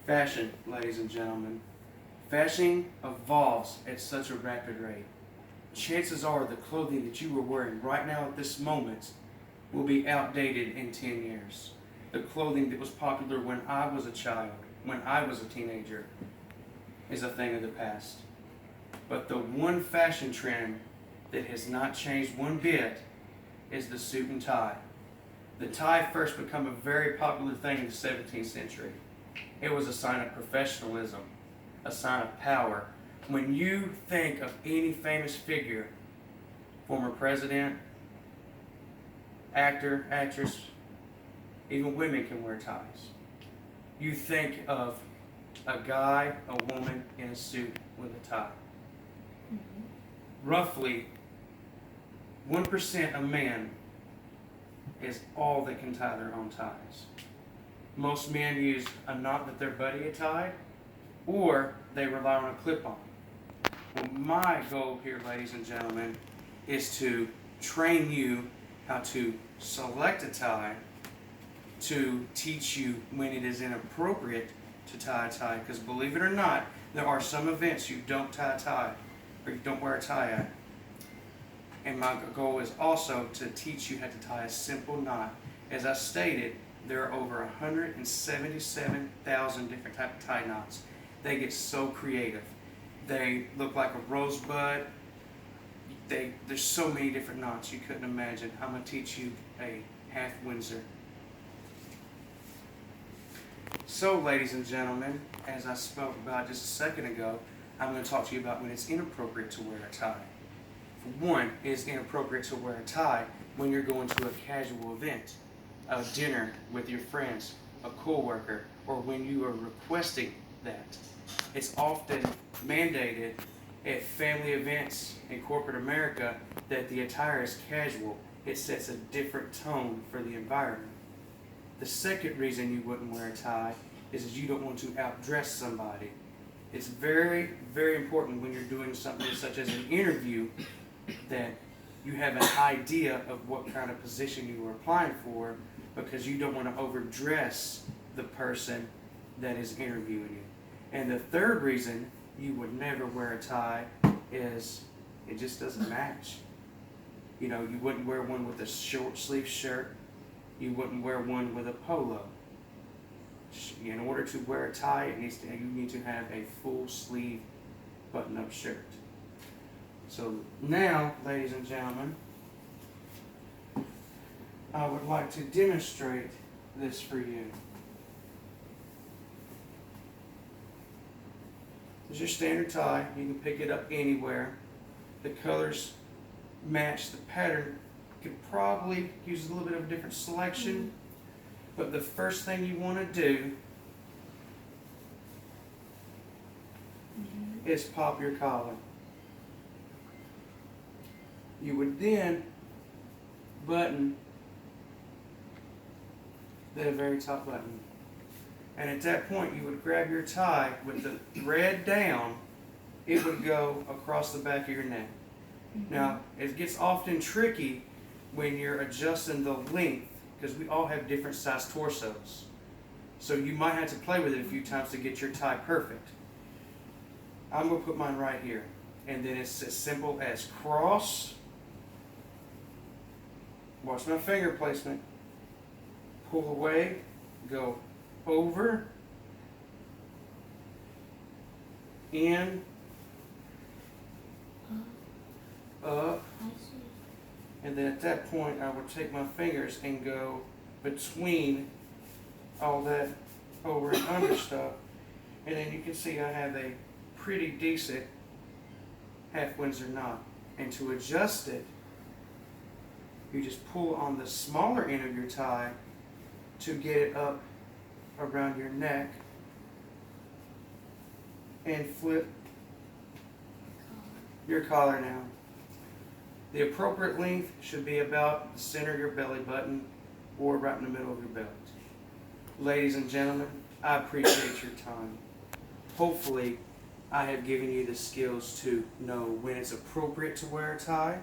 Fashion, ladies and gentlemen. Fashion evolves at such a rapid rate. Chances are the clothing that you are wearing right now at this moment will be outdated in 10 years. The clothing that was popular when I was a child, when I was a teenager, is a thing of the past. But the one fashion trend that has not changed one bit is the suit and tie. The tie first became a very popular thing in the 17th century. It was a sign of professionalism, a sign of power. When you think of any famous figure, former president, actor, actress, even women can wear ties. You think of a guy, a woman in a suit with a tie. Roughly 1% of men is all that can tie their own ties. Most men use a knot that their buddy had tied, or they rely on a clip-on. Well, my goal here, ladies and gentlemen, is to train you how to select a tie, to teach you when it is inappropriate to tie a tie, because believe it or not, there are some events you don't tie a tie, or you don't wear a tie at. And my goal is also to teach you how to tie a simple knot. As I stated, there are over 177,000 different types of tie knots. They get so creative. They look like a rosebud. There's so many different knots you couldn't imagine. I'm going to teach you a half Windsor. So, ladies and gentlemen, as I spoke about just a second ago, I'm going to talk to you about when it's inappropriate to wear a tie. For one, it's inappropriate to wear a tie when you're going to a casual event, a dinner with your friends, a co-worker, or when you are requesting that. It's often mandated at family events in corporate America that the attire is casual. It sets a different tone for the environment. The second reason you wouldn't wear a tie is you don't want to outdress somebody. It's very, very important when you're doing something such as an interview that you have an idea of what kind of position you are applying for, because you don't want to overdress the person that is interviewing you. And the third reason you would never wear a tie is it just doesn't match. You know, you wouldn't wear one with a short sleeve shirt. You wouldn't wear one with a polo. In order to wear a tie, you need to have a full sleeve button-up shirt. So now, ladies and gentlemen, I would like to demonstrate this for you. This is your standard tie. You can pick it up anywhere. The colors match the pattern. You could probably use a little bit of a different selection, but the first thing you want to do is pop your collar. You would then button the very top button. And at that point, you would grab your tie with the thread down. It would go across the back of your neck. Now, it gets often tricky when you're adjusting the length, because we all have different size torsos. So you might have to play with it a few times to get your tie perfect. I'm going to put mine right here. And then it's as simple as cross. Watch my finger placement. Pull away. Go over. In. Up. And then at that point, I would take my fingers and go between all that over and under stuff. And then you can see I have a pretty decent half Windsor knot. And to adjust it, you just pull on the smaller end of your tie to get it up around your neck and flip your collar now. The appropriate length should be about the center of your belly button or right in the middle of your belt. Ladies and gentlemen, I appreciate your time. Hopefully, I have given you the skills to know when it's appropriate to wear a tie,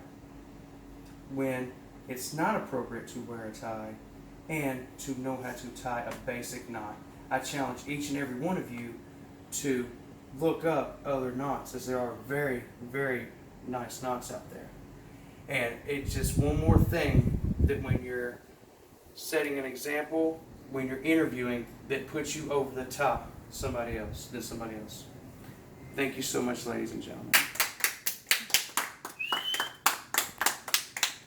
when it's not appropriate to wear a tie, and to know how to tie a basic knot. I challenge each and every one of you to look up other knots, as there are very, very nice knots out there. And it's just one more thing that when you're setting an example, when you're interviewing, that puts you over the top than somebody else. Thank you so much, ladies and gentlemen.